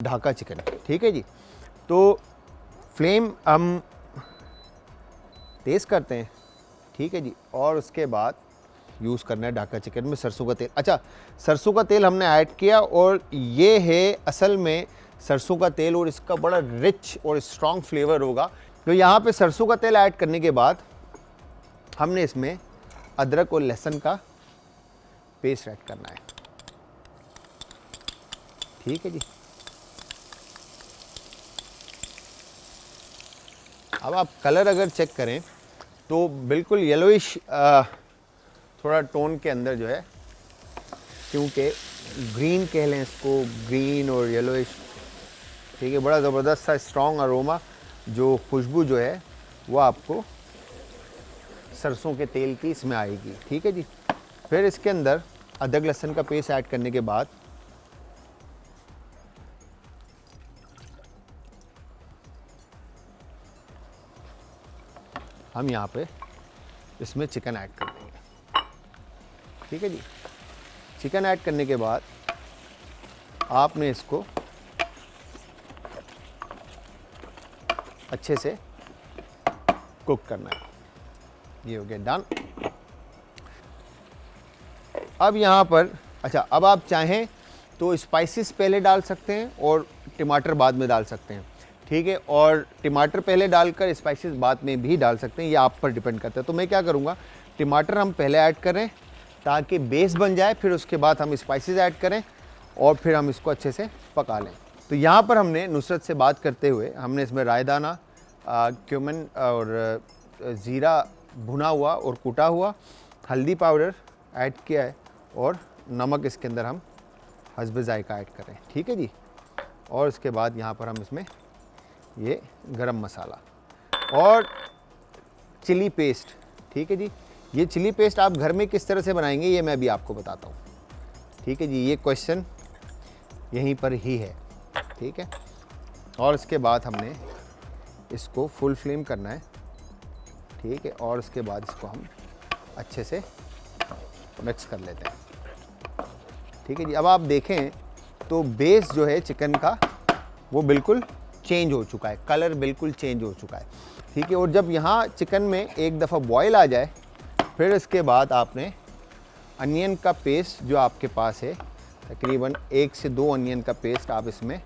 Dhaka chicken, ठीक है जी। तो फ्लेम हम तेज़ करते हैं, ठीक है जी। और उसके बाद यूज़ करना है ढाका चिकन में सरसों का तेल। अच्छा, सरसों का तेल हमने ऐड किया और ये है असल में सरसों का तेल और इसका बड़ा रिच और स्ट्रॉन्ग फ्लेवर होगा। तो यहाँ पे सरसों का तेल ऐड करने के बाद हमने इसमें अदरक और लहसुन का पेस्ट ऐड करना है, ठीक है जी। अब आप कलर अगर चेक करें तो बिल्कुल येलोइश थोड़ा टोन के अंदर जो है, क्योंकि ग्रीन कह लें इसको, ग्रीन और येलोइश, ठीक है। बड़ा ज़बरदस्त सा स्ट्रॉन्ग अरोमा, जो खुशबू जो है वो आपको सरसों के तेल की इसमें आएगी, ठीक है जी। फिर इसके अंदर अदरक लहसुन का पेस्ट ऐड करने के बाद हम यहाँ पे इसमें चिकन ऐड कर देंगे, ठीक है जी। चिकन ऐड करने के बाद आपने इसको अच्छे से कुक करना है। ये हो गया डन। अब यहाँ पर अच्छा, अब आप चाहें तो स्पाइसेस पहले डाल सकते हैं और टमाटर बाद में डाल सकते हैं, ठीक है। और टमाटर पहले डालकर स्पाइसेस बाद में भी डाल सकते हैं, ये आप पर डिपेंड करता है। तो मैं क्या करूँगा, टमाटर हम पहले ऐड करें ताकि बेस बन जाए, फिर उसके बाद हम स्पाइसेस ऐड करें और फिर हम इसको अच्छे से पका लें। तो यहाँ पर हमने नुसरत से बात करते हुए हमने इसमें रायदाना, क्यूमिन और ज़ीरा भुना हुआ और कूटा हुआ, हल्दी पाउडर ऐड किया है और नमक इसके अंदर हम हस्ब ज़ायका ऐड करें, ठीक है जी। और इसके बाद यहाँ पर हम इसमें ये गरम मसाला और चिली पेस्ट, ठीक है जी। ये चिली पेस्ट आप घर में किस तरह से बनाएंगे ये मैं भी आपको बताता हूँ, ठीक है जी। ये क्वेश्चन यहीं पर ही है, ठीक है। और इसके बाद हमने इसको फुल फ्लेम करना है, ठीक है। और उसके बाद इसको हम अच्छे से मिक्स कर लेते हैं, ठीक है जी। अब आप देखें तो बेस जो है चिकन का वो बिल्कुल चेंज हो चुका है, कलर बिल्कुल चेंज हो चुका है, ठीक है। और जब यहाँ चिकन में एक दफ़ा बॉयल आ जाए, फिर इसके बाद आपने अनियन का पेस्ट जो आपके पास है, तकरीबन 1 से 2 अनियन का पेस्ट आप इसमें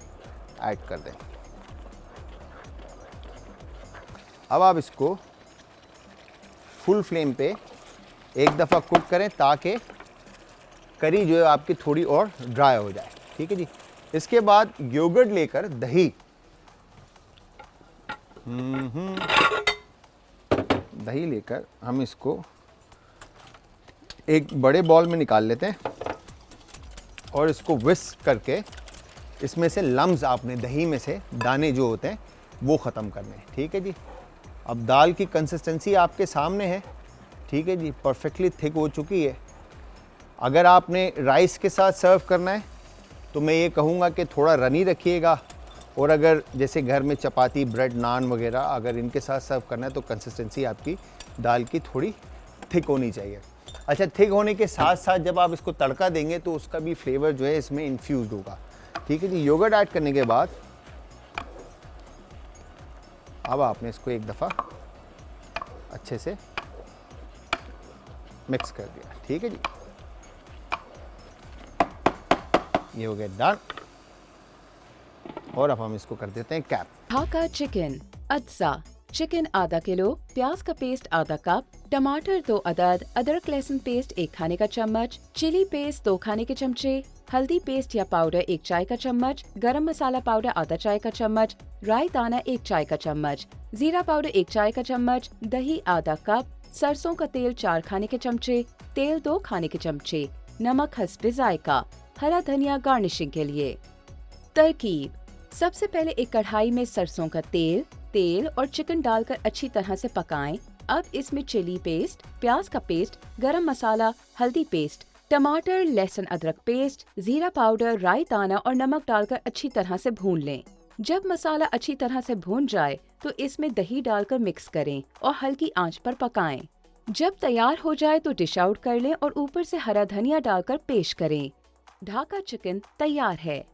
ऐड कर दें। अब आप इसको फुल फ्लेम पे एक दफ़ा कुक करें ताकि करी जो है आपकी थोड़ी और ड्राई हो जाए, ठीक है जी। इसके बाद योगर्ट लेकर दही लेकर हम इसको एक बड़े बॉल में निकाल लेते हैं और इसको विस्क करके इसमें से लम्स, आपने दही में से दाने जो होते हैं वो ख़त्म करने हैं, ठीक है जी। अब दाल की कंसिस्टेंसी आपके सामने है, ठीक है जी, परफेक्टली थिक हो चुकी है। अगर आपने राइस के साथ सर्व करना है तो मैं ये कहूँगा कि थोड़ा रनी रखिएगा, और अगर जैसे घर में चपाती, ब्रेड, नान वगैरह अगर इनके साथ सर्व करना है तो कंसिस्टेंसी आपकी दाल की थोड़ी थिक होनी चाहिए। अच्छा, थिक होने के साथ साथ जब आप इसको तड़का देंगे तो उसका भी फ्लेवर जो है इसमें इन्फ्यूज़ होगा, ठीक है जी। योगर्ट ऐड करने के बाद अब आपने इसको एक दफ़ा अच्छे से मिक्स कर दिया, ठीक है जी। ये हो गया डन। और अब हम इसको कर देते हैं कैप। ढाका चिकन अज्जा, चिकन आधा किलो, प्याज का पेस्ट आधा कप, टमाटर 2 अदद, अदरक लहसुन पेस्ट 1 खाने का चम्मच, चिली पेस्ट 2 खाने के चमचे, हल्दी पेस्ट या पाउडर 1 चाय का चम्मच, गरम मसाला पाउडर आधा चाय का चम्मच, राई दाना 1 चाय का चम्मच, जीरा पाउडर 1 चाय का चम्मच, दही आधा कप, सरसों का तेल 4 खाने के चमचे, तेल 2 खाने के चमचे, नमक हस्बे जायका, हरा धनिया गार्निशिंग के लिए। तरकीब: सबसे पहले एक कढ़ाई में सरसों का तेल और चिकन डालकर अच्छी तरह से पकाएं। अब इसमें चिली पेस्ट, प्याज का पेस्ट, गरम मसाला, हल्दी पेस्ट, टमाटर, लहसुन अदरक पेस्ट, जीरा पाउडर, राई दाना और नमक डालकर अच्छी तरह से भून लें। जब मसाला अच्छी तरह से भून जाए तो इसमें दही डालकर मिक्स करें और हल्की आंच पर पकाएं। जब तैयार हो जाए तो डिश आउट कर लें और ऊपर से हरा धनिया डालकर पेश करें। ढाका चिकन तैयार है।